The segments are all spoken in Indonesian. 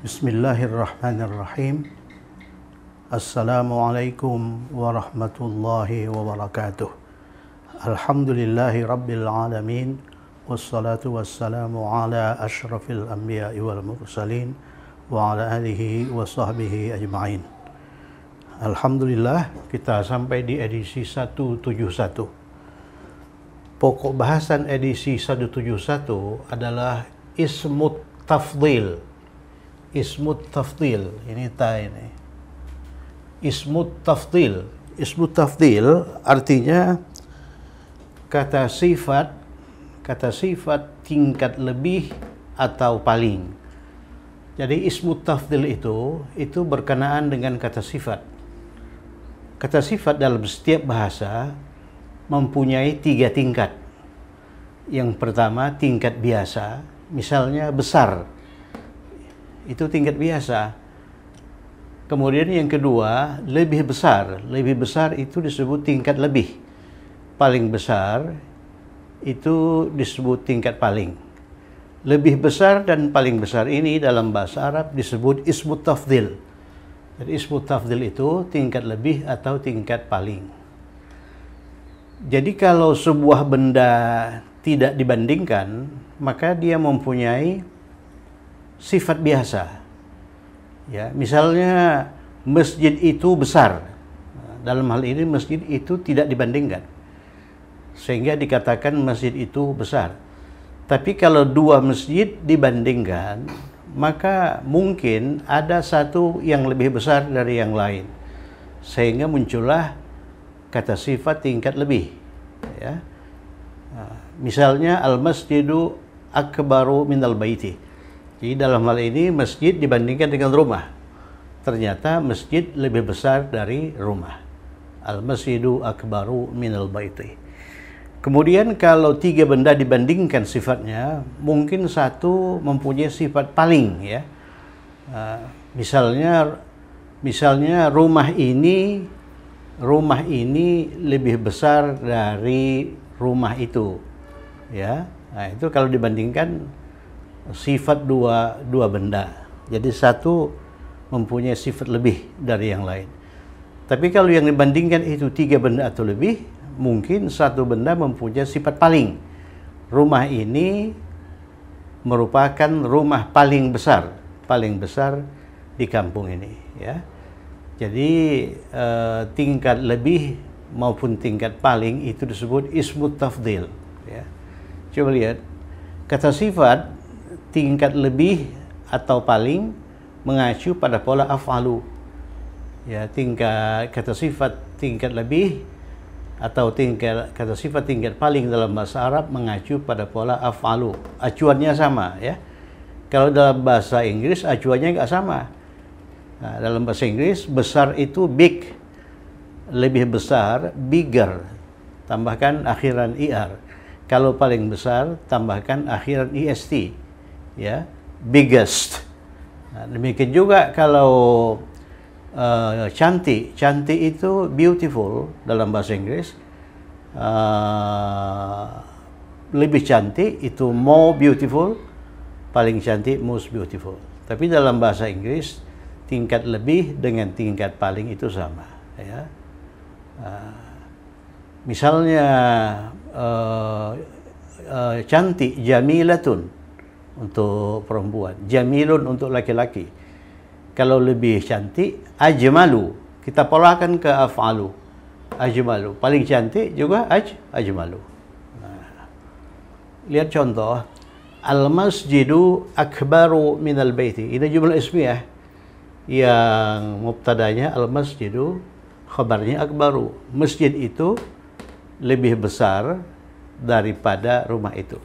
Bismillahirrahmanirrahim. Assalamualaikum warahmatullahi wabarakatuh. Alhamdulillahi rabbil alamin. Wassalatu wassalamu ala ashrafil anbiya'i wal mursalin wa ala alihi wa sahbihi ajma'in. Alhamdulillah, kita sampai di edisi 171. Pokok bahasan edisi 171 adalah ismut tafdhil. Ismut tafdhil, ini ini. Ismut tafdhil. Ismut tafdhil artinya kata sifat tingkat lebih atau paling. Jadi ismut tafdhil itu berkenaan dengan kata sifat. Kata sifat dalam setiap bahasa mempunyai 3 tingkat. Yang pertama tingkat biasa, misalnya besar. Itu tingkat biasa. Kemudian yang kedua, lebih besar. Lebih besar itu disebut tingkat lebih. Paling besar itu disebut tingkat paling. Lebih besar dan paling besar ini dalam bahasa Arab disebut ismut tafdhil. Jadi ismut tafdhil itu tingkat lebih atau tingkat paling. Jadi kalau sebuah benda tidak dibandingkan, maka dia mempunyai sifat biasa. Ya, misalnya masjid itu besar. Dalam hal ini masjid itu tidak dibandingkan. Sehingga dikatakan masjid itu besar. Tapi kalau 2 masjid dibandingkan, maka mungkin ada satu yang lebih besar dari yang lain. Sehingga muncullah kata sifat tingkat lebih. Ya. Misalnya al-masjidu akbaru minal baiti. Jadi dalam hal ini masjid dibandingkan dengan rumah. Ternyata masjid lebih besar dari rumah. Al-masjidu akbaru minal baiti. Kemudian kalau 3 benda dibandingkan sifatnya, mungkin satu mempunyai sifat paling, ya. Misalnya rumah ini lebih besar dari rumah itu, ya. Nah, itu kalau dibandingkan sifat dua benda. Jadi satu mempunyai sifat lebih dari yang lain. Tapi kalau yang dibandingkan itu 3 benda atau lebih, mungkin satu benda mempunyai sifat paling. Rumah ini merupakan rumah paling besar di kampung ini, ya. Jadi tingkat lebih maupun tingkat paling itu disebut ismut tafdhil, ya. Coba lihat, kata sifat tingkat lebih atau paling mengacu pada pola af'alu. Ya, kata sifat tingkat lebih atau kata sifat tingkat paling dalam bahasa Arab mengacu pada pola af'alu. Acuannya sama, ya. Kalau dalam bahasa Inggris acuannya nggak sama. Nah, dalam bahasa Inggris besar itu big, lebih besar bigger, tambahkan akhiran er. Kalau paling besar tambahkan akhiran est, ya, biggest. Nah, demikian juga kalau cantik itu beautiful dalam bahasa Inggris. Lebih cantik itu more beautiful, paling cantik most beautiful. Tapi dalam bahasa Inggris tingkat lebih dengan tingkat paling itu sama, ya. Misalnya cantik jamilatun untuk perempuan, jamilun untuk laki-laki. Kalau lebih cantik ajmalu, kita polakan ke af'alu. Ajmalu, paling cantik juga ajmalu. Nah, lihat contoh, al-masjidu akbaru minal baiti. Ini jumlah ismiyah yang mubtadanya al-masjidu, khabarnya akbaru. Masjid itu lebih besar daripada rumah itu.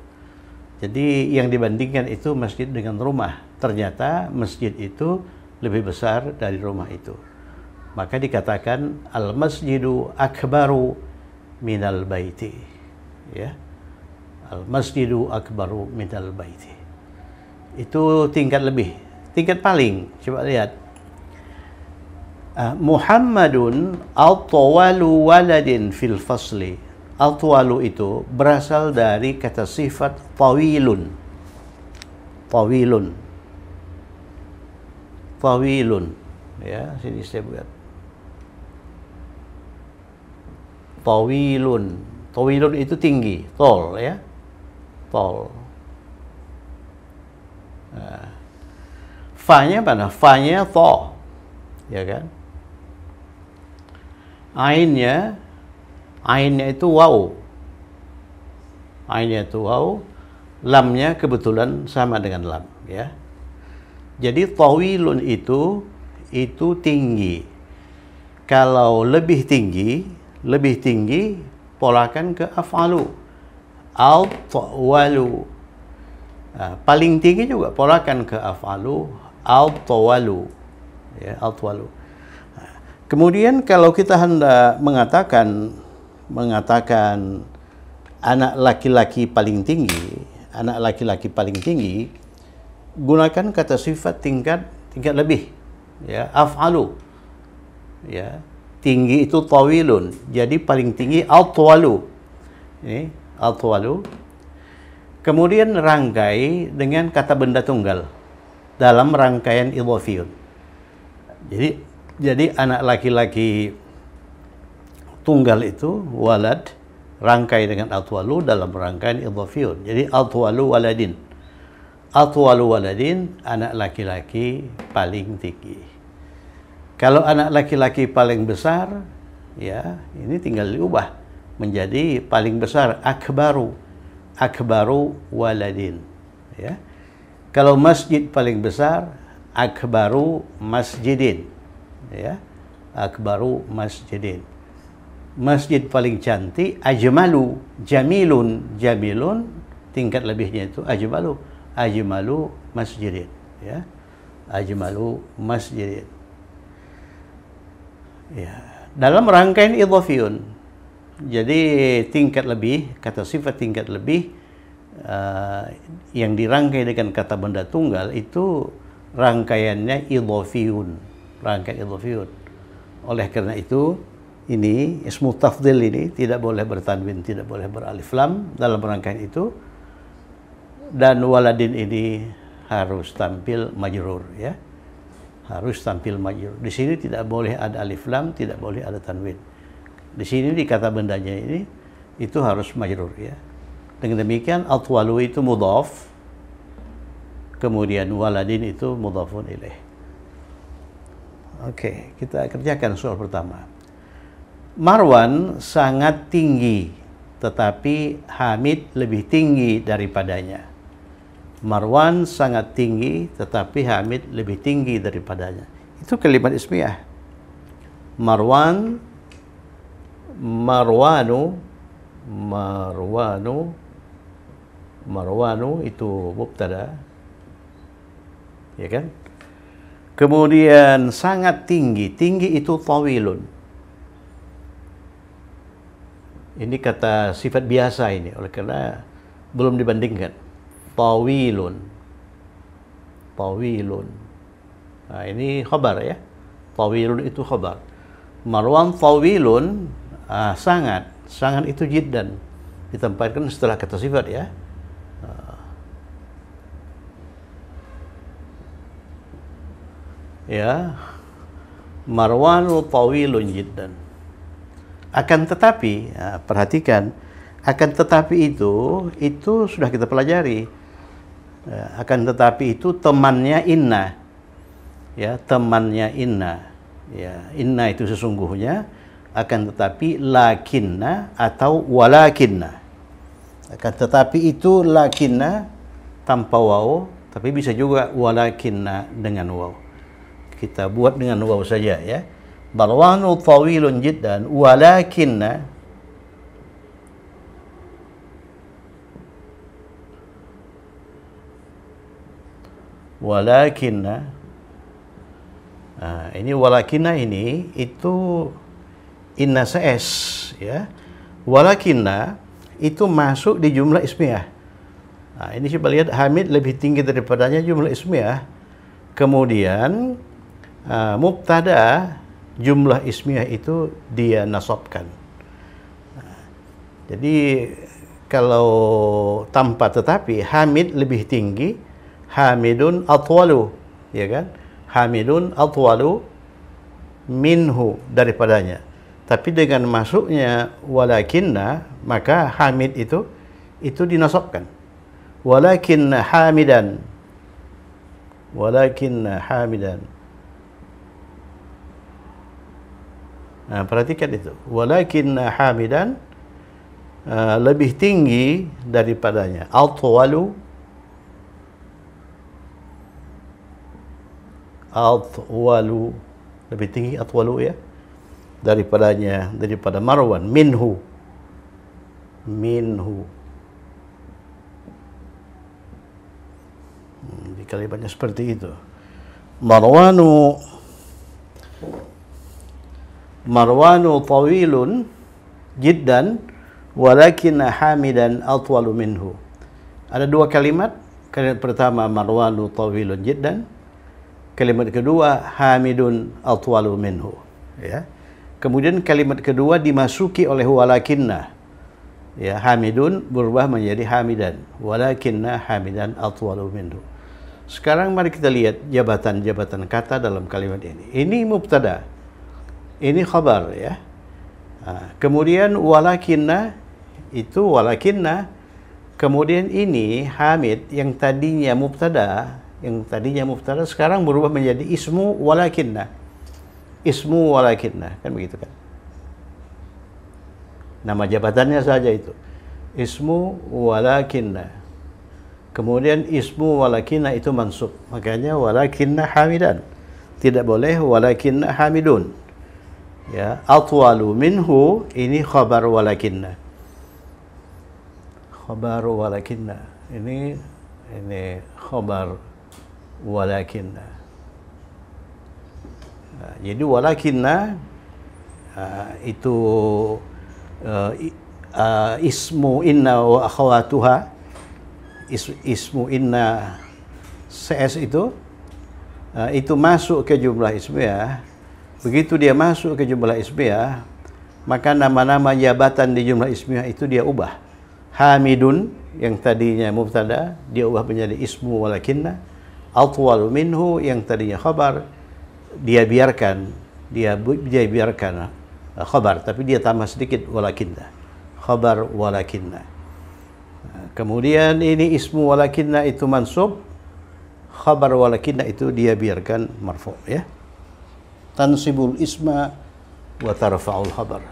Jadi yang dibandingkan itu masjid dengan rumah. Ternyata masjid itu lebih besar dari rumah itu. Maka dikatakan al-masjidu akbaru minal baiti. Ya. Al-masjidu akbaru minal baiti. Itu tingkat lebih. Tingkat paling, coba lihat. Muhammadun al-tawalu waladin fil fasli. Al-tawalu itu berasal dari kata sifat tawilun. Tawilun. tawilun. Ya, sini saya buat. Tawilun. Tawilun itu tinggi, tall ya. Tall. Nah. Fa-nya mana? Fa-nya tha. Ya kan? Ainnya itu waw. Ainnya itu waw. Lamnya kebetulan sama dengan lam ya. Jadi tawilun itu tinggi. Kalau lebih tinggi polakan ke af'alu. Al-tawalu. Nah, paling tinggi juga polakan ke af'alu. Al-tawalu. Ya, al-tawalu. Nah, kemudian kalau kita hendak mengatakan anak laki-laki paling tinggi, gunakan kata sifat tingkat lebih. Ya, af'alu. Ya, tinggi itu tawilun. Jadi paling tinggi al-tawalu. Ini al-tawalu. Kemudian rangkai dengan kata benda tunggal dalam rangkaian idhofiyun. Jadi anak laki-laki tunggal itu walad rangkai dengan al-tawalu dalam rangkaian idhofiyun. Jadi al-tawalu waladin. Al-tawalu waladin, anak laki-laki paling tinggi. Kalau anak laki-laki paling besar, ya ini tinggal diubah menjadi paling besar, akbaru waladin. Ya. Kalau masjid paling besar, akbaru masjidin. Ya, akbaru masjidin. Masjid paling cantik, jamilun, tingkat lebihnya itu ajmalu masjidin. Ya, ajmalu masjidin. Ya, dalam rangkaian idhofiyun. Jadi tingkat lebih, kata sifat tingkat lebih yang dirangkai dengan kata benda tunggal itu rangkaiannya idhofiyun, rangkaian idhofiyun. Oleh karena itu ini ismu tafdhil ini tidak boleh bertanwin, tidak boleh beralif lam dalam rangkaian itu, dan waladin ini harus tampil majrur ya. Harus tampil majrur. Di sini tidak boleh ada alif lam, tidak boleh ada tanwin. Di sini di kata bendanya ini itu harus majrur ya. Dengan demikian atwalu itu mudhaf, kemudian waladin itu mudhafun ilaih. Oke, kita kerjakan soal pertama. Marwan sangat tinggi, tetapi Hamid lebih tinggi daripadanya. Marwan sangat tinggi, tetapi Hamid lebih tinggi daripadanya. Itu kalimat ismiyah. Marwanu itu mubtada, ya kan? Kemudian sangat tinggi itu tawilun. Ini kata sifat biasa ini, oleh karena belum dibandingkan. Tawilun. Nah, ini khabar ya. Tawilun itu khabar. Marwan tawilun, sangat itu jiddan. Ditempatkan setelah kata sifat ya. Ya. Marwanu tawilun jiddan. Akan tetapi, perhatikan, akan tetapi itu sudah kita pelajari. Akan tetapi itu temannya inna. Ya, temannya inna. Ya, inna itu sesungguhnya, akan tetapi lakinna atau walakinna. Akan tetapi itu lakinna tanpa waw, tapi bisa juga walakinna dengan waw. Kita buat dengan waw saja ya. Marwanu tawilun jiddan walakinna ini walakinna ini itu inna CS ya. Walakinna itu masuk di jumlah ismiyah. Nah, ini coba lihat, Hamid lebih tinggi daripadanya jumlah ismiyah. Kemudian mubtada jumlah ismiyah itu dia nasabkan. Jadi kalau tanpa tetapi Hamid lebih tinggi, Hamidun atwalu, ya kan? Hamidun atwalu minhu, daripadanya. Tapi dengan masuknya walakinna, maka hamid itu dinasabkan. Walakinna hamidan. Walakinna hamidan. Nah, perhatikan itu. Walakinna hamidan lebih tinggi daripadanya. Atwalu lebih tinggi atwalu ya, daripada Marwan. Minhu di kalimatnya seperti itu. Marwanu tawilun jiddan walakin hamidan atwalu minhu. Ada dua kalimat. Kalimat pertama Marwanu tawilun jiddan, kalimat kedua hamidun atwalu minhu, ya. Kemudian kalimat kedua dimasuki oleh walakinna, ya. Hamidun berubah menjadi hamidan, walakinna hamidan atwalu minhu. Sekarang mari kita lihat jabatan-jabatan kata dalam kalimat ini. Ini mubtada, ini khabar, ya. Nah, kemudian walakinna, kemudian ini hamid yang tadinya mubtada, sekarang berubah menjadi ismu walakinna. Kan begitu kan? Nama jabatannya saja itu. Ismu walakinna. Kemudian ismu walakinna itu mansub. Makanya walakinna hamidan. Tidak boleh walakinna hamidun. Ya, atwalu minhu ini khabar walakinna. Ini khabar walakinna. Nah, jadi walakinna itu ismu inna wa akhawatuha. Ismu inna CS itu masuk ke jumlah ismiyah. Begitu dia masuk ke jumlah ismiyah, maka nama-nama jabatan di jumlah ismiyah itu dia ubah. Hamidun yang tadinya mubtada dia ubah menjadi ismu walakinna. Atwalu minhu yang tadinya khabar dia biarkan khabar, tapi dia tambah sedikit walakinna, khabar walakinna. Kemudian ini ismu walakinna itu mansub, khabar walakinna itu dia biarkan marfu, ya. Tansibul isma wa tarfa'ul khabar.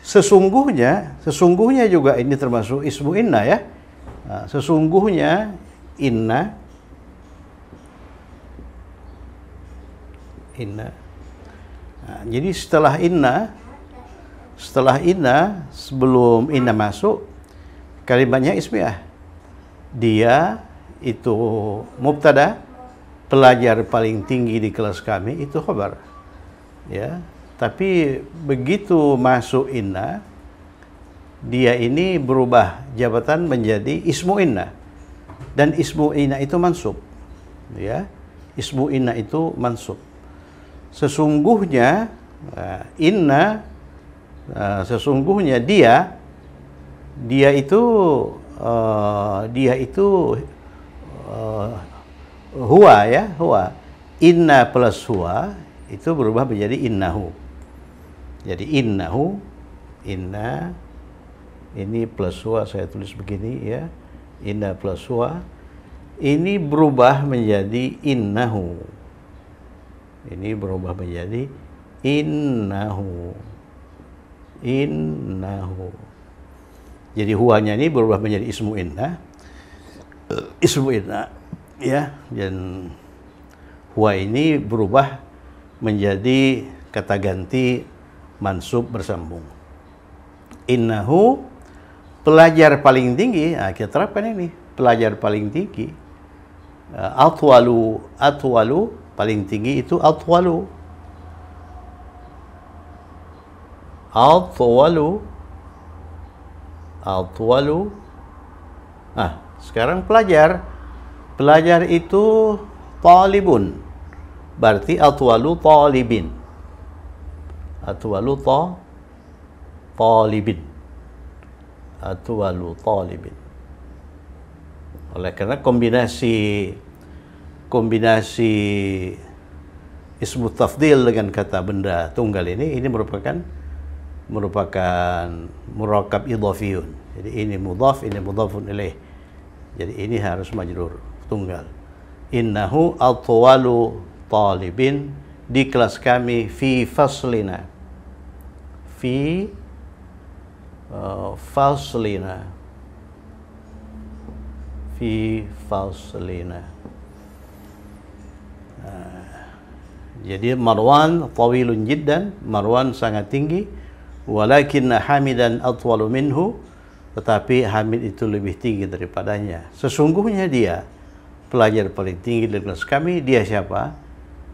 Sesungguhnya juga ini termasuk ismu inna, ya. Nah, sesungguhnya inna. Nah, jadi setelah inna, sebelum inna masuk, kalimatnya ismiyah. Dia itu mubtada, pelajar paling tinggi di kelas kami itu khabar, ya. Tapi begitu masuk inna, dia ini berubah jabatan menjadi ismu inna, dan ismu inna itu mansub, ya. Ismu inna itu mansub. Sesungguhnya sesungguhnya dia itu huwa, ya, huwa. Inna plus huwa itu berubah menjadi innahu. Jadi innahu, inna ini plus huwa, saya tulis begini, ya. Inna plus huwa ini berubah menjadi innahu. Ini berubah menjadi innahu. Jadi huwanya ini berubah menjadi ismu inna, ya. Dan huwa ini berubah menjadi kata ganti mansub bersambung. Innahu, pelajar paling tinggi. Nah, kita terapkan ini, pelajar paling tinggi. Atwalu, paling tinggi itu atwalu. Nah, sekarang pelajar itu talibun, berarti atwalu talibin. Oleh karena kombinasi kombinasi ismu tafdil dengan kata benda tunggal ini merupakan murakkab idhafiyun. Jadi ini mudhaf, ini mudhafun ilaih. Jadi ini harus majrur tunggal. Innahu atwalu talibin, di kelas kami, fi faslina. Fi faslina. Fi faslina. Jadi Marwan tawilun jiddan, Marwan sangat tinggi, walakin Hamidan atwalu minhu, tetapi Hamid itu lebih tinggi daripadanya. Sesungguhnya dia pelajar paling tinggi di kelas kami. Dia siapa?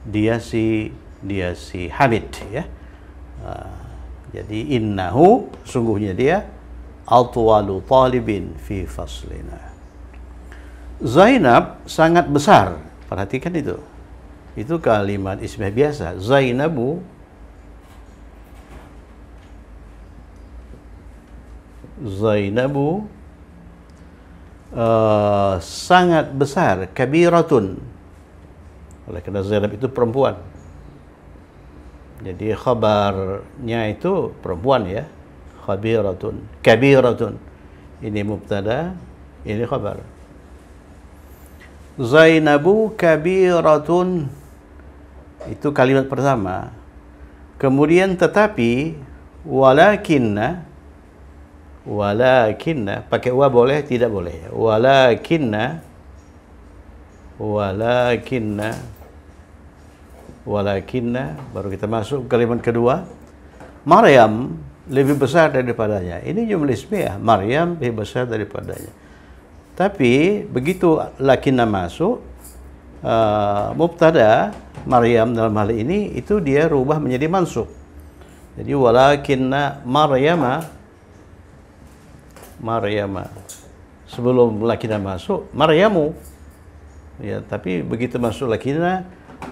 Dia si Hamid, ya. Jadi innahu, sungguhnya dia, atwalu talibin fi faslina. Zainab sangat besar. Perhatikan itu. Itu kalimat ismiyah biasa. Zainabu sangat besar. Kabiratun. Oleh karena Zainab itu perempuan. Jadi khabarnya itu perempuan, ya. Kabiratun. Ini mubtada, ini khabar. Zainabu kabiratun. Itu kalimat pertama. Kemudian tetapi, walakinna, pakai wa boleh, tidak boleh. Walakinna, baru kita masuk kalimat kedua. Maryam lebih besar daripadanya. Ini jumlah ismiyah. Maryam lebih besar daripadanya. Tapi begitu lakinna masuk, mubtada Maryam dalam hal ini itu dia rubah menjadi mansub. Jadi walakinna Maryama. Sebelum lakinna masuk Maryamu. Ya, tapi begitu masuk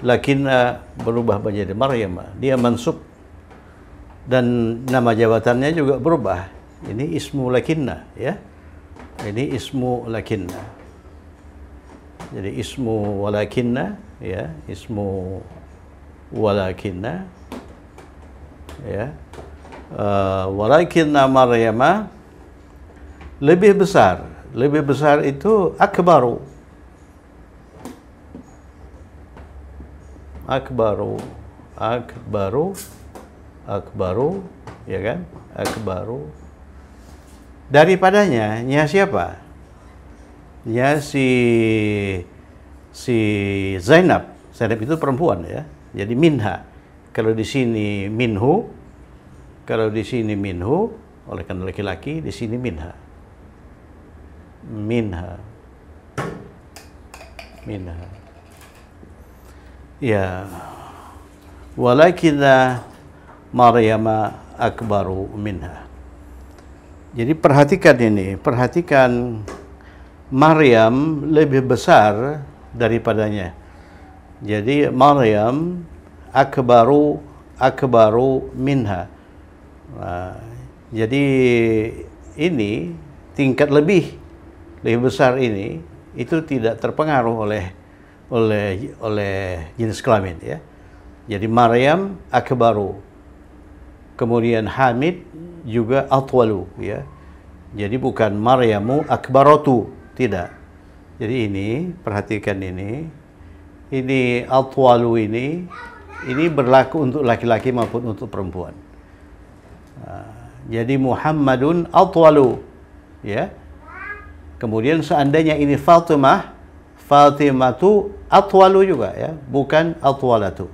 lakinna berubah menjadi Maryama. Dia mansub. Dan nama jabatannya juga berubah. Ini ismu lakinna, ya. Ini ismu lakinna. Jadi ismu walakinna, ya, ismu walakinna, ya. Walakinna Maryama lebih besar. Lebih besar itu akbaru, ya kan? Akbaru. Daripadanya, nya siapa? Ya si Zainab. Zainab itu perempuan, ya. Jadi minha. Kalau di sini minhu, oleh karena laki-laki, di sini minha. Ya. Walakinna Maryama akbaru minha. Jadi perhatikan Maryam lebih besar daripadanya. Jadi Maryam akbaru minha. Jadi ini tingkat lebih besar ini itu tidak terpengaruh oleh jenis kelamin, ya. Jadi Maryam akbaru. Kemudian Hamid juga atwalu, ya. Jadi bukan Maryamu akbaratu, tidak. Jadi ini, perhatikan ini atwalu ini berlaku untuk laki-laki maupun untuk perempuan. Jadi Muhammadun atwalu, ya. Kemudian seandainya ini Fatimatu atwalu juga, ya, bukan atwalatu.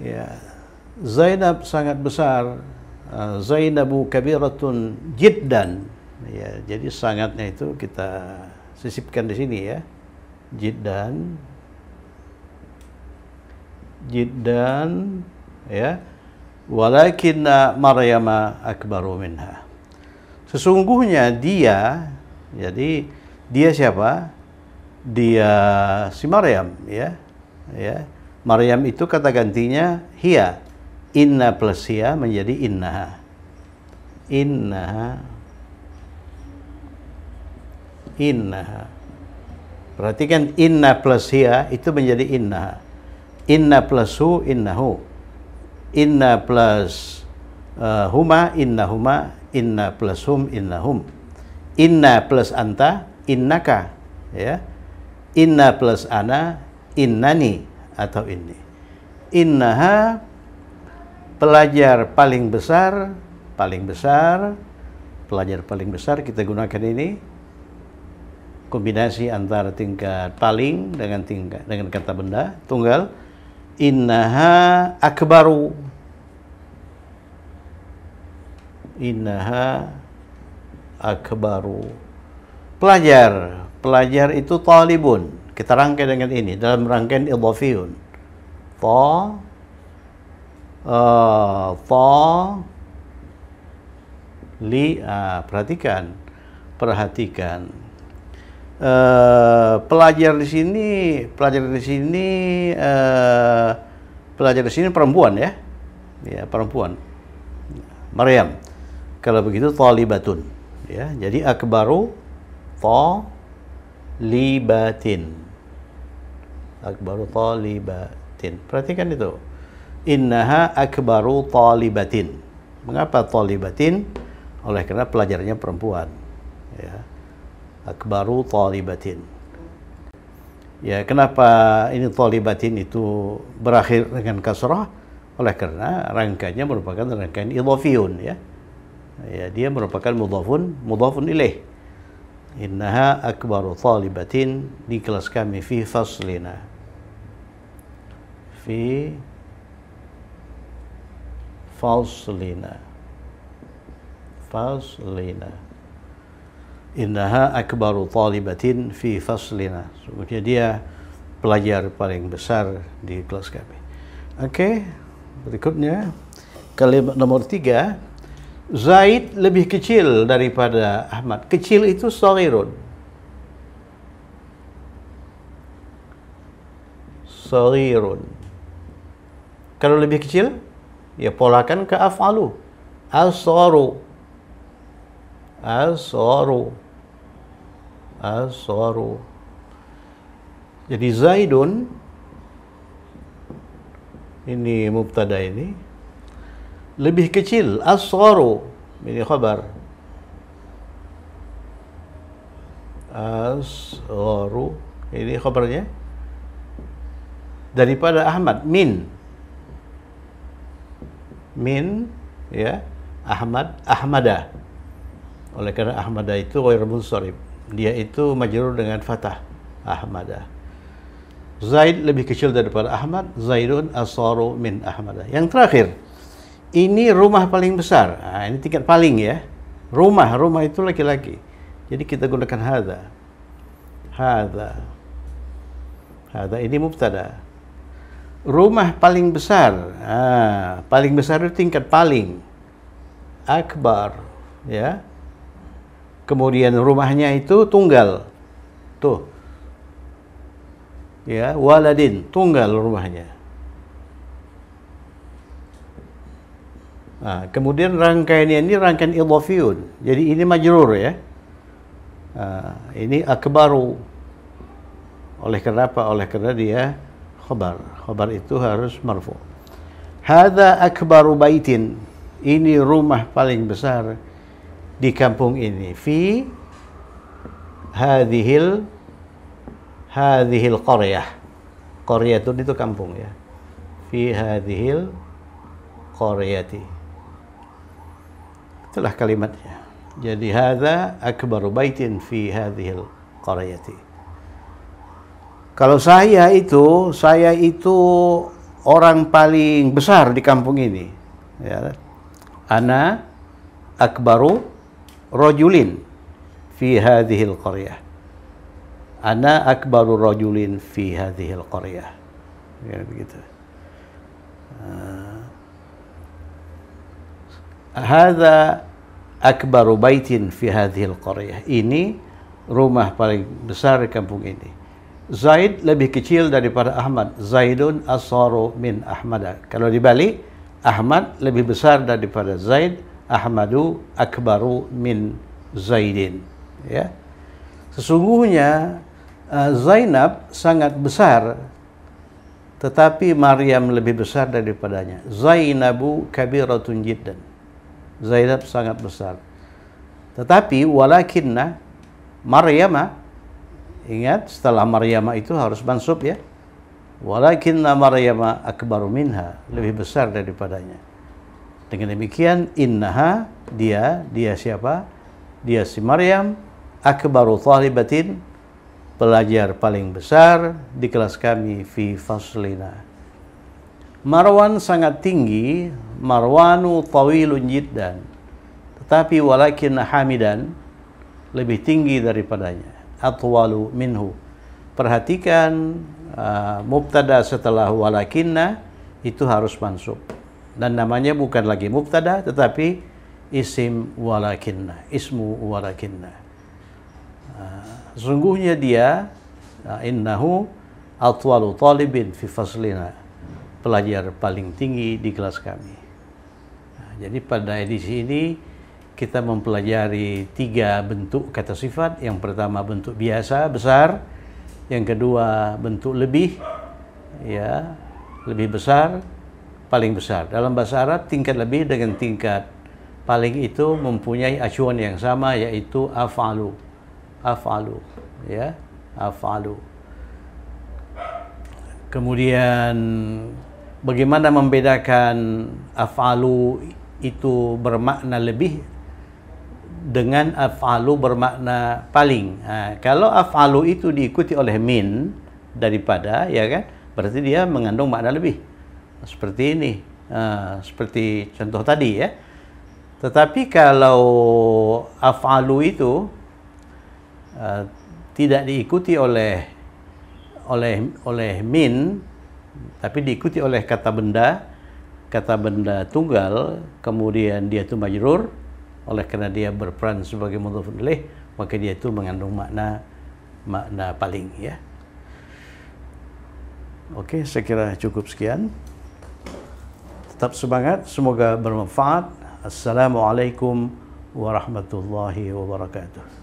Ya. Zainab sangat besar. Zainabu kabiratun jiddan. Ya, jadi sangatnya itu kita sisipkan di sini, ya. Jiddan, ya. Walakinna Maryama akbaru minha. Sesungguhnya dia, jadi dia siapa? Dia si Maryam, ya. Ya. Maryam itu kata gantinya hiya. Inna plus hiya menjadi innaha. Perhatikan inna plus hiya itu menjadi inna. Inna plus hu, innahu. Inna plus huma, innahuma. Inna plus hum, innahum. Inna plus anta, innaka. Ya. Inna plus ana, innani atau inni. Innaha, pelajar paling besar, pelajar paling besar kita gunakan ini kombinasi antara tingkat paling dengan kata benda tunggal. Innaha akbaru. Innaha akbaru. Pelajar itu talibun. Kita rangkai dengan ini dalam rangkaian idhafiyun. Perhatikan. Pelajar di sini perempuan ya. Ya, perempuan. Maryam. Kalau begitu talibatun ya. Jadi akbaru talibatin. Akbaru talibatin. Perhatikan itu. Innaha akbaru talibatin. Mengapa talibatin? Oleh karena pelajarnya perempuan. Ya. Akbaru talibatin. Ya, kenapa ini talibatin itu berakhir dengan kasrah? Oleh karena rangkaiannya merupakan rangkaian idhafiyun ya. Ya, dia merupakan mudhafun ilaih. Innaha akbaru talibatin di kelas kami fi faslina. Fi faslina. Innaha akbaru talibatin fi faslina. Sungguhnya dia pelajar paling besar di kelas kami. Oke, berikutnya kalimat nomor 3. Zaid lebih kecil daripada Ahmad. Kecil itu saghirun. Saghirun. Kalau lebih kecil, ya polakan ke af'alu. As-sagharu. As-sagharu. As-sagharu. Jadi Zaidun, ini mubtada ini, lebih kecil. As-sagharu, ini khabar. As-sagharu, ini khabarnya. Daripada Ahmad, min, ya, Ahmad, Ahmada. Oleh karena Ahmada itu ghair munsharif, dia itu majrur dengan fathah, Ahmada. Zaid lebih kecil daripada Ahmad. Zaidun as-sagharu min Ahmada. Yang terakhir, ini rumah paling besar. Nah, ini tingkat paling ya. Rumah itu laki-laki. Jadi kita gunakan hadza. Hadza ini mubtada. Rumah paling besar. Paling besar itu tingkat paling. Akbar, ya. Kemudian rumahnya itu tunggal. Tuh. Ya, waladin, tunggal rumahnya. Kemudian rangkaiannya ini rangkaian idhafiyun. Jadi ini majrur ya. Ini akbaru. Oleh karena apa? Oleh karena dia khabar. Khabar itu harus marfu. Hadza akbaru baitin. Ini rumah paling besar di kampung ini. Fi hadhil qaryah. Qaryatun itu kampung ya. Fi hadhil qaryati. Itulah kalimatnya. Jadi hadza akbaru baitin fi hadhil qaryati. Kalau saya itu orang paling besar di kampung ini. Ya. Ana akbaru rajulin fi hadhil qaryah. Ana akbaru rajulin fi hadhil qaryah. Ya, begitu. Hadza akbaru baitin fi hadhil qaryah. Ini rumah paling besar di kampung ini. Zaid lebih kecil daripada Ahmad. Zaidun as-sagharu min Ahmada. Kalau dibalik, Ahmad lebih besar daripada Zaid. Ahmadu akbaru min Zaidin. Ya. Sesungguhnya Zainab sangat besar, tetapi Maryam lebih besar daripadanya. Zainabu kabiratun jiddan. Zainab sangat besar. Tetapi walakinna Maryama, ingat setelah Maryama itu harus mansub ya. Walakinna Maryama akbaru minha, lebih besar daripadanya. Dengan demikian innaha, dia siapa? Dia si Maryam, akbaru talibatin, pelajar paling besar di kelas kami fi faslina. Marwan sangat tinggi, Marwanu tawilun jiddan. Tetapi walakin Hamidan lebih tinggi daripadanya. Atwalu minhu. Perhatikan mubtada setelah walakinna itu harus mansub. Dan namanya bukan lagi mubtada tetapi isim walakinna, ismu walakinna. Sungguhnya dia innahu atwalu talibin fi faslina, pelajar paling tinggi di kelas kami. Jadi pada edisi ini kita mempelajari 3 bentuk kata sifat. Yang pertama bentuk biasa, besar. Yang kedua bentuk lebih, ya, lebih besar, paling besar. Dalam bahasa Arab tingkat lebih dengan tingkat paling itu mempunyai acuan yang sama, yaitu af'alu. Af'alu, ya, af'alu. Kemudian bagaimana membedakan af'alu itu bermakna lebih dengan af'alu bermakna paling? Kalau af'alu itu diikuti oleh min daripada, ya kan, berarti dia mengandung makna lebih. Seperti ini, seperti contoh tadi ya. Tetapi kalau af'alu itu tidak diikuti oleh min, tapi diikuti oleh kata benda tunggal, kemudian dia itu majrur, oleh karena dia berperan sebagai mudhaf ilaih, maka dia itu mengandung makna paling, ya. Oke, saya kira cukup sekian. Tetap semangat, semoga bermanfaat. Assalamualaikum warahmatullahi wabarakatuh.